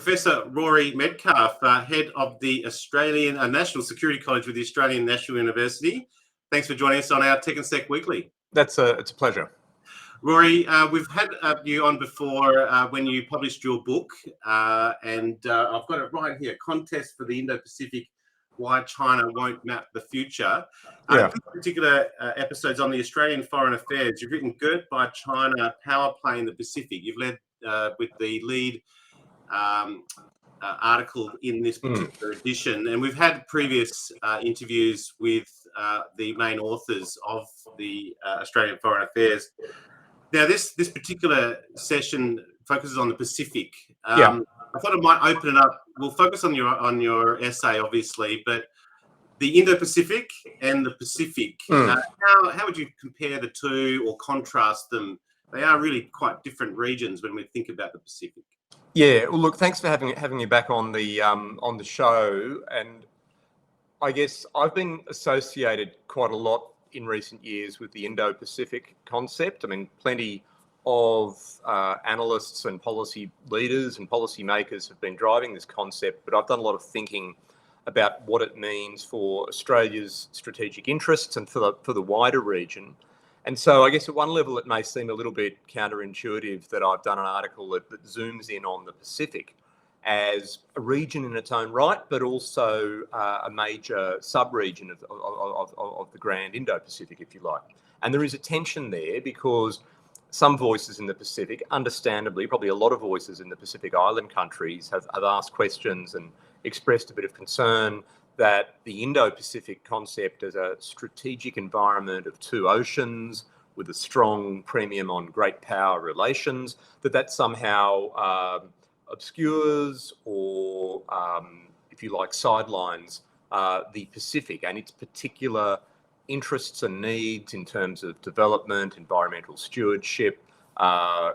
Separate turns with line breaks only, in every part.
Professor Rory Medcalf, Head of the Australian National Security College with the Australian National University. Thanks for joining us on our Tech and Sec Weekly.
It's a pleasure.
Rory, we've had you on before when you published your book, and I've got it right here, Contest for the Indo-Pacific, Why China Won't Map the Future. This particular episode's on the Australian Foreign Affairs. You've written Girt by China, Power Play in the Pacific. You've led with the lead article in this particular edition, and we've had previous interviews with the main authors of the Australian Foreign Affairs. Now, this particular session focuses on the Pacific. I thought it might open it up. We'll focus on your essay, obviously, but the Indo-Pacific and the Pacific. How would you compare the two or contrast them? They are really quite different regions when we think about the Pacific.
Yeah. Well, look, thanks for having me back on the show. And I guess I've been associated quite a lot in recent years with the Indo-Pacific concept. I mean, plenty of analysts and policy leaders and policymakers have been driving this concept, but I've done a lot of thinking about what it means for Australia's strategic interests and for the wider region. And so I guess at one level it may seem a little bit counterintuitive that I've done an article that zooms in on the Pacific as a region in its own right, but also a major sub-region of the grand Indo-Pacific, if you like. And there is a tension there because some voices in the Pacific, understandably, probably a lot of voices in the Pacific Island countries have asked questions and expressed a bit of concern that the Indo-Pacific concept as a strategic environment of two oceans with a strong premium on great power relations, that somehow obscures or, if you like, sidelines the Pacific and its particular interests and needs in terms of development, environmental stewardship,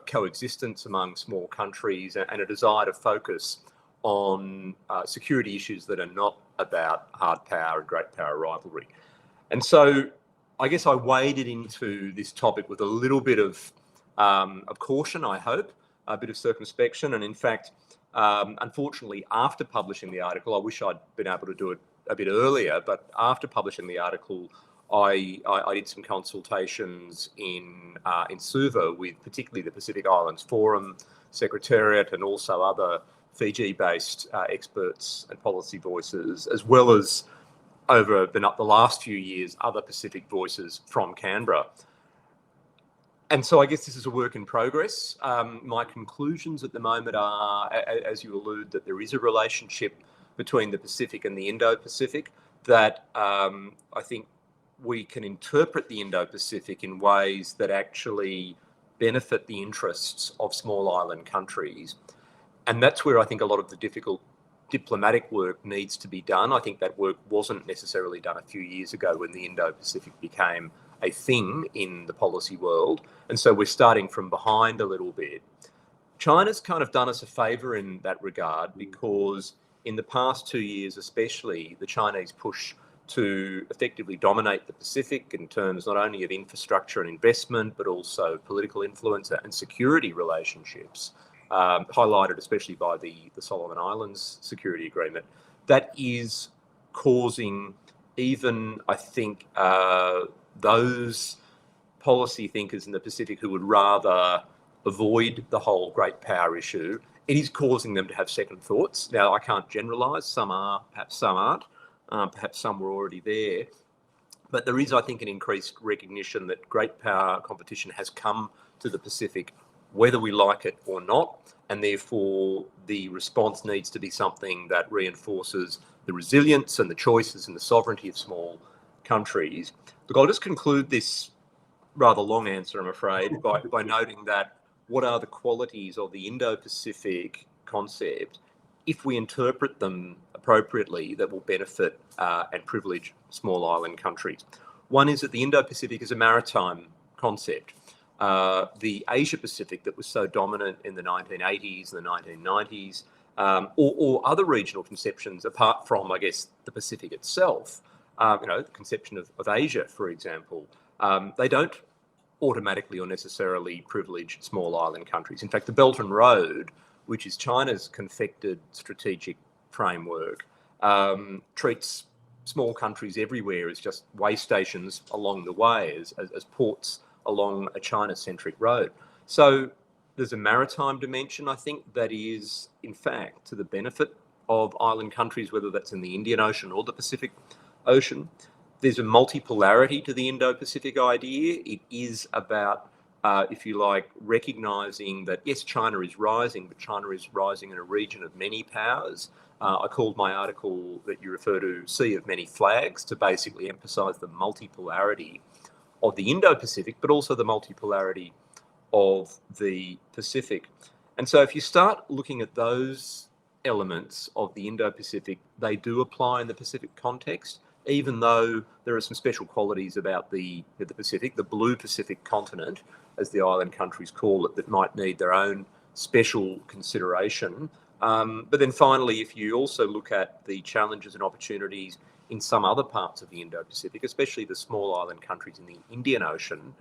coexistence among small countries, and a desire to focus on security issues that are not about hard power and great power rivalry. And so I guess I waded into this topic with a little bit of caution, I hope, a bit of circumspection. And in fact, unfortunately, after publishing the article, I wish I'd been able to do it a bit earlier, but after publishing the article, I did some consultations in Suva with particularly the Pacific Islands Forum Secretariat and also other Fiji-based experts and policy voices, as well as over the last few years, other Pacific voices from Canberra. And so I guess this is a work in progress. My conclusions at the moment are, as you allude, that there is a relationship between the Pacific and the Indo-Pacific, that I think we can interpret the Indo-Pacific in ways that actually benefit the interests of small island countries. And that's where I think a lot of the difficult diplomatic work needs to be done. I think that work wasn't necessarily done a few years ago when the Indo-Pacific became a thing in the policy world. And so we're starting from behind a little bit. China's kind of done us a favour in that regard because in the past 2 years especially, the Chinese push to effectively dominate the Pacific in terms not only of infrastructure and investment, but also political influence and security relationships, highlighted especially by the Solomon Islands security agreement, that is causing even, I think, those policy thinkers in the Pacific who would rather avoid the whole great power issue, it is causing them to have second thoughts. Now, I can't generalise. Some are, perhaps some aren't. Perhaps some were already there. But there is, I think, an increased recognition that great power competition has come to the Pacific, whether we like it or not, and therefore the response needs to be something that reinforces the resilience and the choices and the sovereignty of small countries. Look, I'll just conclude this rather long answer, I'm afraid, by noting that what are the qualities of the Indo-Pacific concept, if we interpret them appropriately, that will benefit and privilege small island countries. One is that the Indo-Pacific is a maritime concept. The Asia-Pacific that was so dominant in the 1980s and the 1990s, or other regional conceptions apart from, I guess, the Pacific itself, the conception of Asia, for example, they don't automatically or necessarily privilege small island countries. In fact, the Belt and Road which is China's confected strategic framework, treats small countries everywhere as just way stations along the way, as ports along a China-centric road. So there's a maritime dimension, I think, that is, in fact, to the benefit of island countries, whether that's in the Indian Ocean or the Pacific Ocean. There's a multipolarity to the Indo-Pacific idea. It is about, if you like, recognising that, yes, China is rising, but China is rising in a region of many powers. I called my article that you refer to Sea of Many Flags to basically emphasise the multipolarity of the Indo-Pacific, but also the multipolarity of the Pacific. And so if you start looking at those elements of the Indo-Pacific, they do apply in the Pacific context, even though there are some special qualities about the Pacific, the blue Pacific continent, as the island countries call it, that might need their own special consideration. But then finally, if you also look at the challenges and opportunities in some other parts of the Indo-Pacific, especially the small island countries in the Indian Ocean,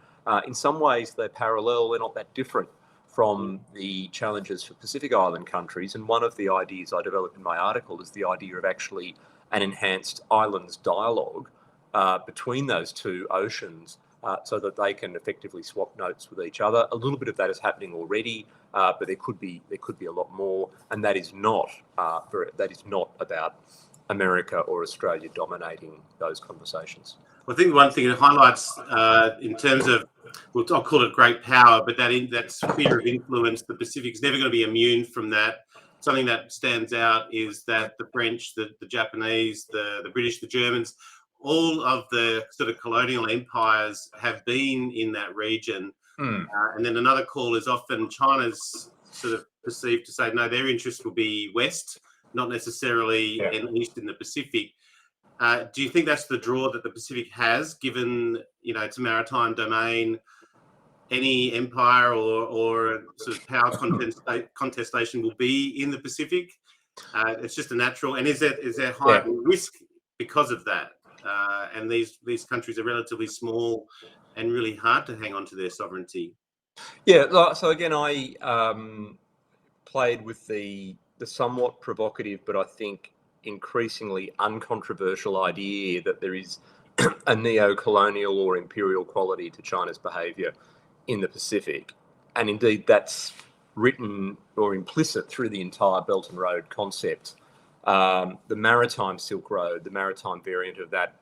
in some ways they're parallel, they're not that different from the challenges for Pacific Island countries. And one of the ideas I developed in my article is the idea of actually an enhanced islands dialogue between those two oceans so that they can effectively swap notes with each other. A little bit of that is happening already, but there could be a lot more, and that is not about America or Australia dominating those conversations.
I think one thing it highlights in terms of, well, I'll call it great power, but that sphere of influence, the Pacific is never going to be immune from that. Something that stands out is that the French, the Japanese, the British, the Germans, all of the sort of colonial empires have been in that region. And then another call is often China's sort of perceived to say, no, their interest will be west, not necessarily east in the Pacific. Do you think that's the draw that the Pacific has, given its maritime domain? Any empire or sort of power contestation will be in the Pacific. It's just a natural. And is there high risk because of that? And these countries are relatively small and really hard to hang on to their sovereignty.
Yeah. So again, I played with the somewhat provocative, but I think increasingly uncontroversial idea that there is a neo-colonial or imperial quality to China's behaviour in the Pacific. And indeed, that's written or implicit through the entire Belt and Road concept. The Maritime Silk Road, the maritime variant of that,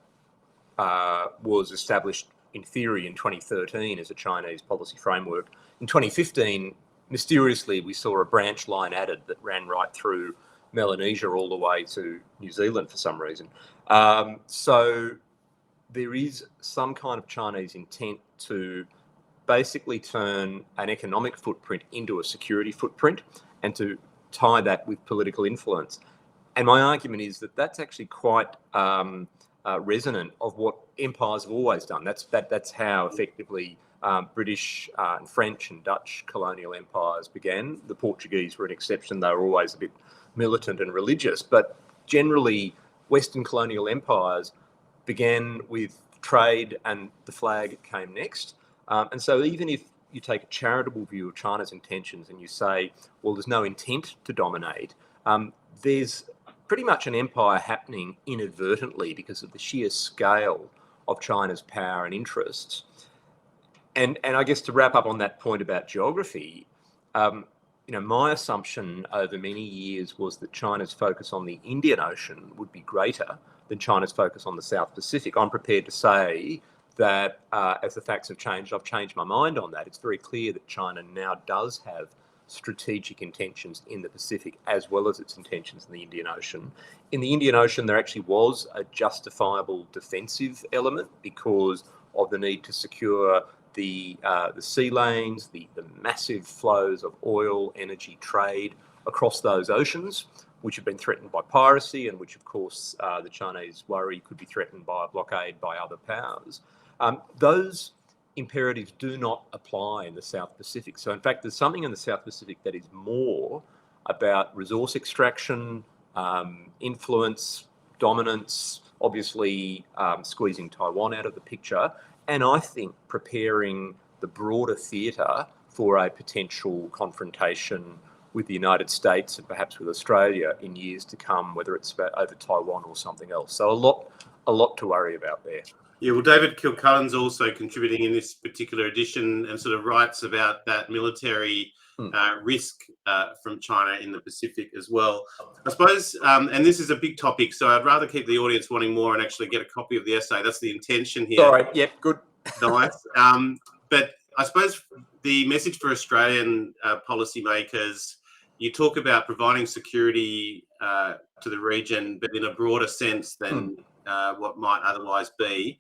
was established in theory in 2013 as a Chinese policy framework. In 2015, mysteriously, we saw a branch line added that ran right through Melanesia all the way to New Zealand for some reason. So there is some kind of Chinese intent to basically turn an economic footprint into a security footprint and to tie that with political influence. And my argument is that that's actually quite resonant of what empires have always done. That's how effectively British and French and Dutch colonial empires began. The Portuguese were an exception. They were always a bit militant and religious, but generally Western colonial empires began with trade and the flag came next. And so even if you take a charitable view of China's intentions and you say, well, there's no intent to dominate, there's pretty much an empire happening inadvertently because of the sheer scale of China's power and interests. And I guess to wrap up on that point about geography, my assumption over many years was that China's focus on the Indian Ocean would be greater than China's focus on the South Pacific. I'm prepared to say that as the facts have changed, I've changed my mind on that. It's very clear that China now does have strategic intentions in the Pacific as well as its intentions in the Indian Ocean. In the Indian Ocean, there actually was a justifiable defensive element because of the need to secure the sea lanes, the massive flows of oil, energy, trade across those oceans, which have been threatened by piracy and which, of course, the Chinese worry could be threatened by a blockade by other powers. Those imperatives do not apply in the South Pacific. So, in fact, there's something in the South Pacific that is more about resource extraction, influence, dominance, obviously squeezing Taiwan out of the picture, and I think preparing the broader theatre for a potential confrontation with the United States and perhaps with Australia in years to come, whether it's about over Taiwan or something else. So a lot to worry about there.
Yeah, well, David Kilcullen's also contributing in this particular edition and sort of writes about that military risk from China in the Pacific as well. I suppose, and this is a big topic, so I'd rather keep the audience wanting more and actually get a copy of the essay. That's the intention here.
Sorry, yep, good.
Nice. But I suppose the message for Australian policymakers, you talk about providing security to the region, but in a broader sense than what might otherwise be.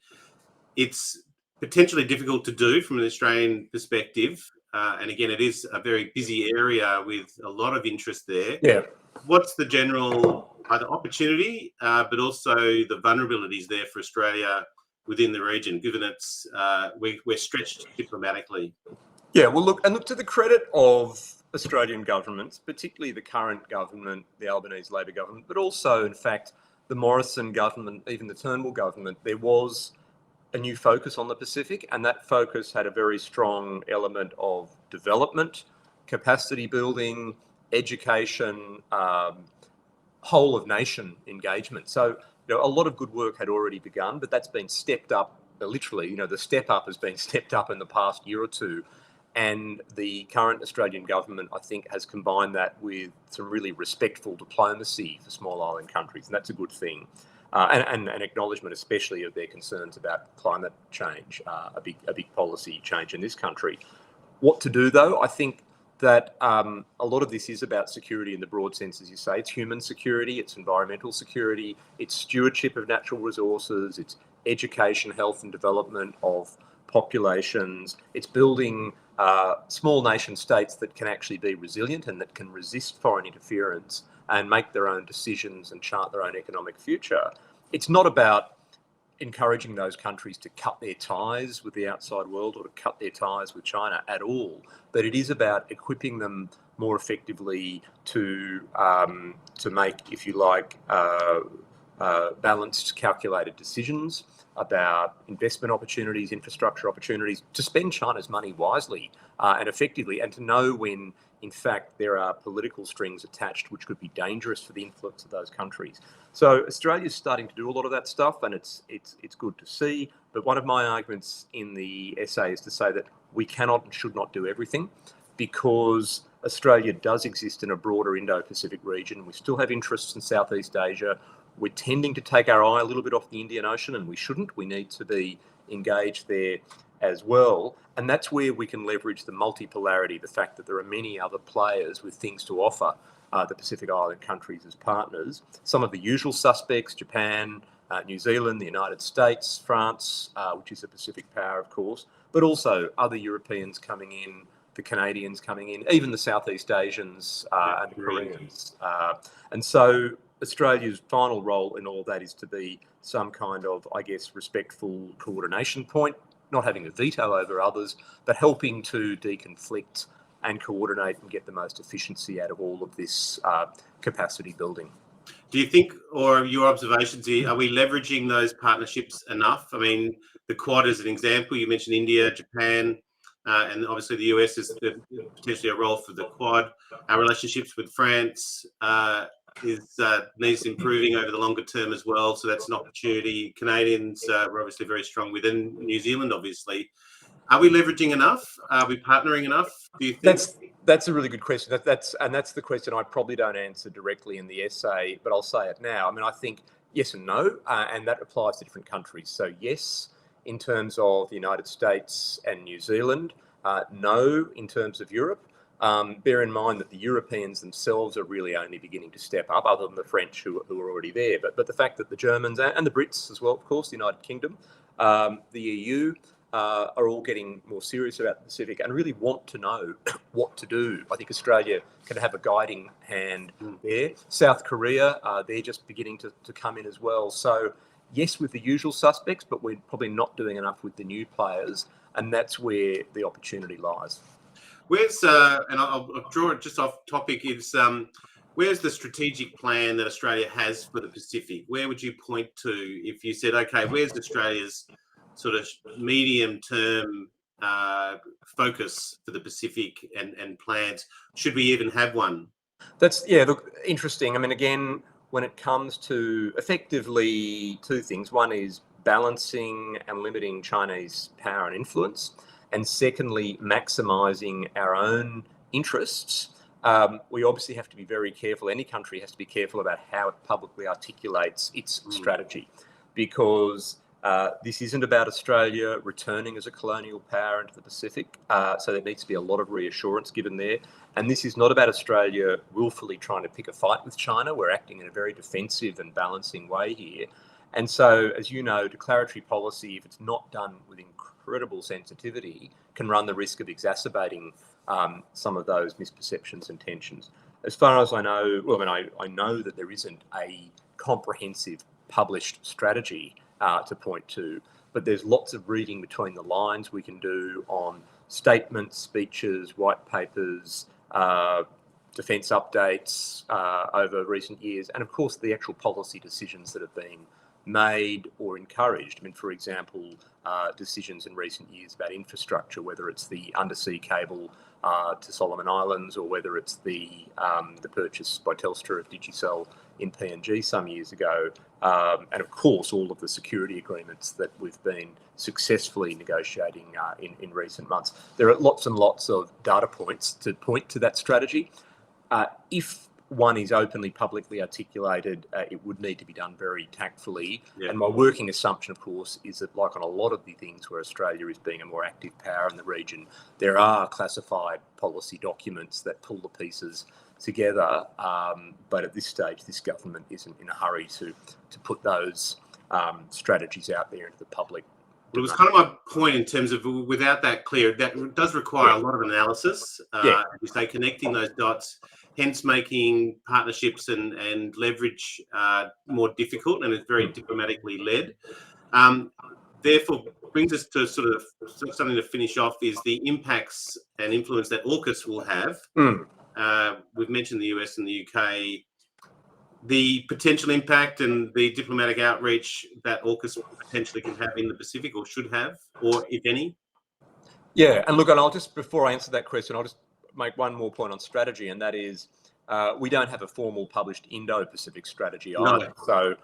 It's potentially difficult to do from an Australian perspective. And again, it is a very busy area with a lot of interest there.
Yeah.
What's the general either opportunity, but also the vulnerabilities there for Australia within the region, given it's we're stretched diplomatically?
Yeah, well, look to the credit of Australian governments, particularly the current government, the Albanese Labor government, but also, in fact, the Morrison government, even the Turnbull government, there was a new focus on the Pacific, and that focus had a very strong element of development, capacity building, education, whole of nation engagement. So, a lot of good work had already begun, but that's been stepped up, literally, the step up has been stepped up in the past year or two. And the current Australian government, I think, has combined that with some really respectful diplomacy for small island countries, and that's a good thing. And an acknowledgement, especially, of their concerns about climate change, a big policy change in this country. What to do, though? I think that a lot of this is about security in the broad sense, as you say. It's human security, it's environmental security, it's stewardship of natural resources, it's education, health and development of populations, it's building small nation states that can actually be resilient and that can resist foreign interference and make their own decisions and chart their own economic future. It's not about encouraging those countries to cut their ties with the outside world or to cut their ties with China at all, but it is about equipping them more effectively to make, if you like, balanced, calculated decisions about investment opportunities, infrastructure opportunities, to spend China's money wisely and effectively, and to know when, in fact, there are political strings attached which could be dangerous for the influence of those countries. So Australia's starting to do a lot of that stuff, and it's good to see. But one of my arguments in the essay is to say that we cannot and should not do everything, because Australia does exist in a broader Indo-Pacific region. We still have interests in Southeast Asia. We're tending to take our eye a little bit off the Indian Ocean, and we shouldn't. We need to be engaged there as well. And that's where we can leverage the multipolarity, the fact that there are many other players with things to offer the Pacific Island countries as partners. Some of the usual suspects, Japan, New Zealand, the United States, France, which is a Pacific power, of course, but also other Europeans coming in, the Canadians coming in, even the Southeast Asians and the Koreans. And so Australia's final role in all of that is to be some kind of, I guess, respectful coordination point, not having a veto over others, but helping to deconflict and coordinate and get the most efficiency out of all of this capacity building.
Do you think, or your observations here, are we leveraging those partnerships enough? I mean, the Quad is an example. You mentioned India, Japan, and obviously the US is potentially a role for the Quad. Our relationships with France needs improving over the longer term as well. So that's an opportunity. Canadians are obviously very strong within New Zealand, obviously. Are we leveraging enough? Are we partnering enough? Do you think?
That's a really good question. That's the question I probably don't answer directly in the essay, but I'll say it now. I mean, I think yes and no, and that applies to different countries. So yes, in terms of the United States and New Zealand, no, in terms of Europe. Bear in mind that the Europeans themselves are really only beginning to step up, other than the French who are already there. But the fact that the Germans and the Brits as well, of course, the United Kingdom, the EU, are all getting more serious about the Pacific and really want to know what to do. I think Australia can have a guiding hand there. South Korea, they're just beginning to come in as well. So yes, with the usual suspects, but we're probably not doing enough with the new players, and that's where the opportunity lies.
Where's, and I'll draw it just off topic, is where's the strategic plan that Australia has for the Pacific? Where would you point to if you said, okay, where's Australia's sort of medium-term focus for the Pacific and plans? Should we even have one?
That's, yeah, look, interesting. I mean, again, when it comes to effectively two things, one is balancing and limiting Chinese power and influence, and secondly, maximising our own interests. We obviously have to be very careful. Any country has to be careful about how it publicly articulates its strategy, because this isn't about Australia returning as a colonial power into the Pacific. So there needs to be a lot of reassurance given there. And this is not about Australia willfully trying to pick a fight with China. We're acting in a very defensive and balancing way here. And so, as you know, declaratory policy, if it's not done with incredible sensitivity, can run the risk of exacerbating some of those misperceptions and tensions. As far as I know, well, I know that there isn't a comprehensive published strategy to point to, but there's lots of reading between the lines we can do on statements, speeches, white papers, defence updates over recent years, and of course the actual policy decisions that have been made or encouraged. I mean, for example, decisions in recent years about infrastructure, whether it's the undersea cable to Solomon Islands, or whether it's the purchase by Telstra of Digicel in PNG some years ago, and of course all of the security agreements that we've been successfully negotiating in recent months. There are lots and lots of data points to point to that strategy. If one is openly, publicly articulated, it would need to be done very tactfully. Yeah. And my working assumption, of course, is that, like on a lot of the things where Australia is being a more active power in the region, there are classified policy documents that pull the pieces together. But at this stage, this government isn't in a hurry to put those strategies out there into the public.
Well, it was kind of my point in terms of, without that clear, that does require a lot of analysis. As you say, connecting those dots, hence making partnerships and leverage more difficult, and it's very diplomatically led. Therefore, brings us to sort of something to finish off, is the impacts and influence that AUKUS will have. We've mentioned the US and the UK. The potential impact and the diplomatic outreach that AUKUS potentially can have in the Pacific, or should have, or if any?
Yeah, and look, and I'll just, before I answer that question, I'll just make one more point on strategy, and that is we don't have a formal published Indo-Pacific strategy either. No. So,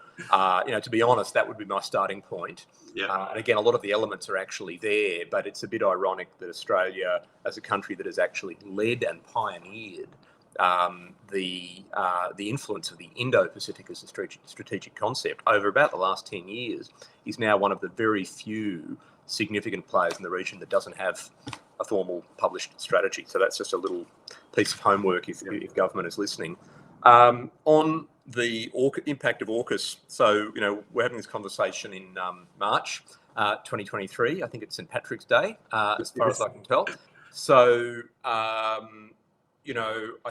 to be honest, that would be my starting point. Yeah. And again, a lot of the elements are actually there, but it's a bit ironic that Australia, as a country that has actually led and pioneered the influence of the Indo-Pacific as a strategic concept over about the last 10 years, is now one of the very few significant players in the region that doesn't have a formal published strategy. So that's just a little piece of homework if government is listening. On the impact of AUKUS, so, we're having this conversation in March 2023. I think it's St. Patrick's Day, as far as I can tell. So, I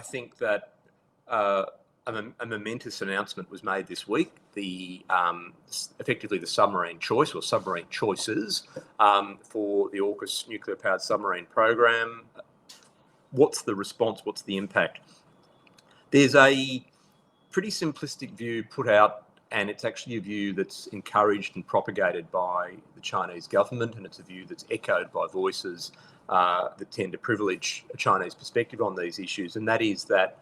think that a momentous announcement was made this week. Effectively the submarine choice, or submarine choices, for the AUKUS nuclear-powered submarine program. What's the response? What's the impact? There's a pretty simplistic view put out, and it's actually a view that's encouraged and propagated by the Chinese government, and it's a view that's echoed by voices that tend to privilege a Chinese perspective on these issues, and that is that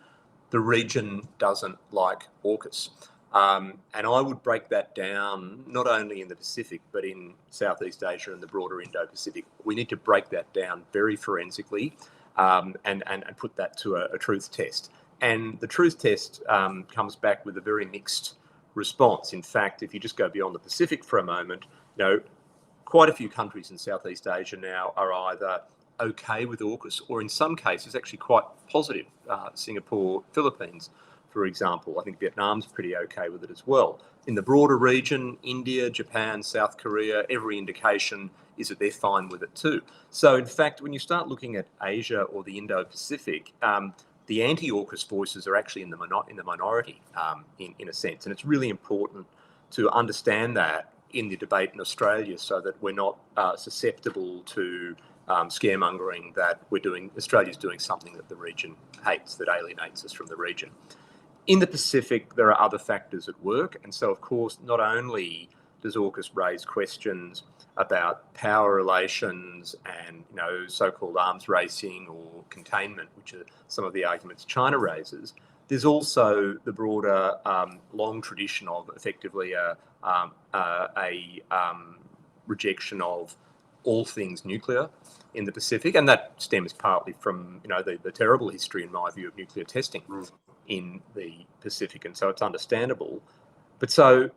the region doesn't like AUKUS. And I would break that down not only in the Pacific, but in Southeast Asia and the broader Indo-Pacific. We need to break that down very forensically and put that to a truth test. And the truth test comes back with a very mixed response. In fact, if you just go beyond the Pacific for a moment, quite a few countries in Southeast Asia now are either okay with AUKUS, or in some cases actually quite positive. Singapore, Philippines, for example. I think Vietnam's pretty okay with it as well. In the broader region, India, Japan, South Korea, every indication is that they're fine with it too. So in fact, when you start looking at Asia or the Indo-Pacific, the anti-AUKUS voices are actually in the minority in a sense. And it's really important to understand that in the debate in Australia, so that we're not susceptible to scaremongering that Australia's doing something that the region hates, that alienates us from the region. In the Pacific, there are other factors at work. And so, of course, not only does AUKUS raise questions about power relations and, so-called arms racing or containment, which are some of the arguments China raises. There's also the broader long tradition of effectively a rejection of all things nuclear in the Pacific, and that stems partly from the terrible history, in my view, of nuclear testing in the Pacific, and so it's understandable. But so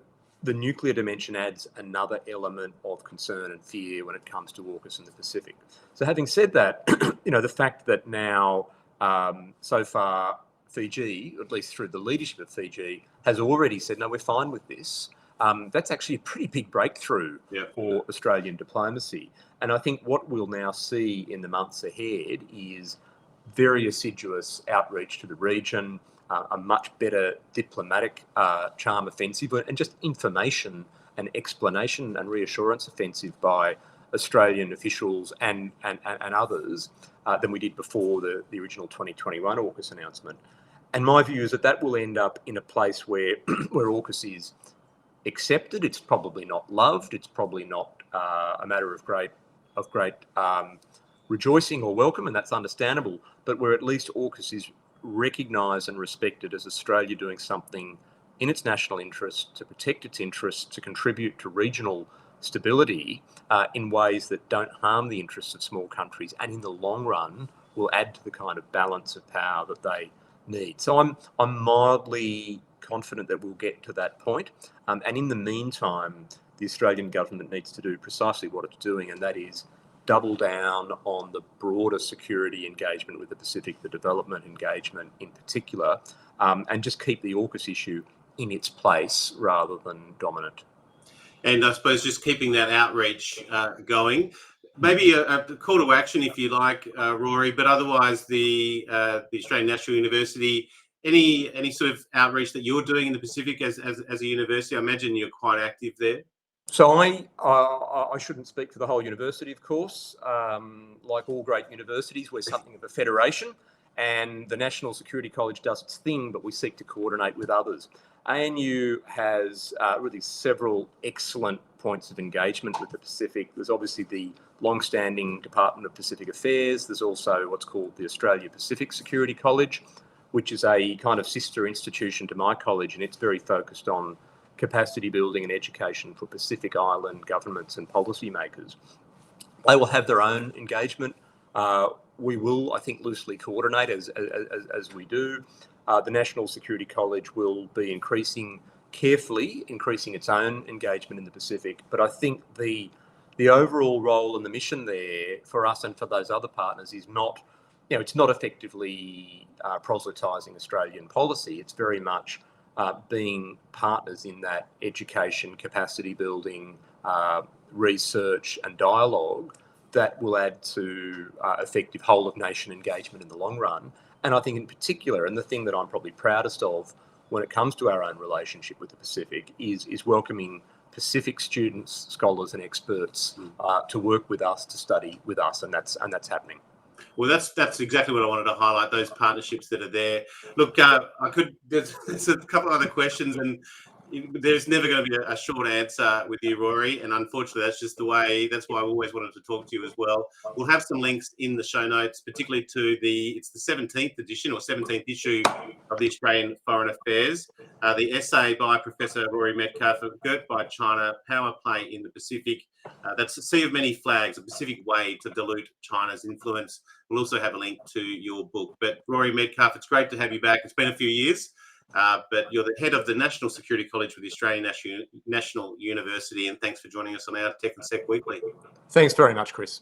the nuclear dimension adds another element of concern and fear when it comes to AUKUS in the Pacific. So having said that, the fact that now so far Fiji, at least through the leadership of Fiji, has already said, no, we're fine with this. That's actually a pretty big breakthrough for Australian diplomacy. And I think what we'll now see in the months ahead is very assiduous outreach to the region, a much better diplomatic charm offensive, and just information and explanation and reassurance offensive by Australian officials and others than we did before the original 2021 AUKUS announcement. And my view is that will end up in a place where AUKUS is accepted. It's probably not loved. It's probably not a matter of great rejoicing or welcome, and that's understandable. But where at least AUKUS is recognised and respected as Australia doing something in its national interest to protect its interests, to contribute to regional stability in ways that don't harm the interests of small countries, and in the long run will add to the kind of balance of power that they need. So I'm mildly confident that we'll get to that point. And in the meantime, the Australian government needs to do precisely what it's doing, and that is double down on the broader security engagement with the Pacific, the development engagement in particular, and just keep the AUKUS issue in its place rather than dominant.
And I suppose just keeping that outreach going. Maybe a call to action, if you like, Rory, but otherwise the Australian National University, any sort of outreach that you're doing in the Pacific as a university? I imagine you're quite active there.
So I shouldn't speak for the whole university, of course. Like all great universities, we're something of a federation, and the National Security College does its thing, but we seek to coordinate with others. ANU has really several excellent points of engagement with the Pacific. There's obviously the long-standing Department of Pacific Affairs. There's also what's called the Australia Pacific Security College, which is a kind of sister institution to my college, and it's very focused on capacity building and education for Pacific Island governments and policymakers. They will have their own engagement. We will, I think, loosely coordinate as we do. The National Security College will be carefully increasing its own engagement in the Pacific. But I think the overall role and the mission there for us and for those other partners is not, it's not effectively proselytising Australian policy. It's very much being partners in that education, capacity building, research and dialogue that will add to effective whole of nation engagement in the long run. And I think in particular, and the thing that I'm probably proudest of when it comes to our own relationship with the Pacific is welcoming Pacific students, scholars and experts to work with us, to study with us, and that's happening.
Well, that's exactly what I wanted to highlight, those partnerships that are there. Look, there's a couple other questions, and there's never going to be a short answer with you, Rory, and unfortunately that's just the way. That's why I always wanted to talk to you as well. We'll have some links in the show notes, particularly to the 17th edition or 17th issue of the Australian Foreign Affairs, the essay by Professor Rory Medcalf, Girt by China, Power Play in the Pacific. That's a sea of many flags, a Pacific way to dilute China's influence. We'll also have a link to your book. But Rory Medcalf, it's great to have you back. It's been a few years. But you're the head of the National Security College with the Australian National University, and thanks for joining us on our Tech and Sec Weekly.
Thanks very much, Chris.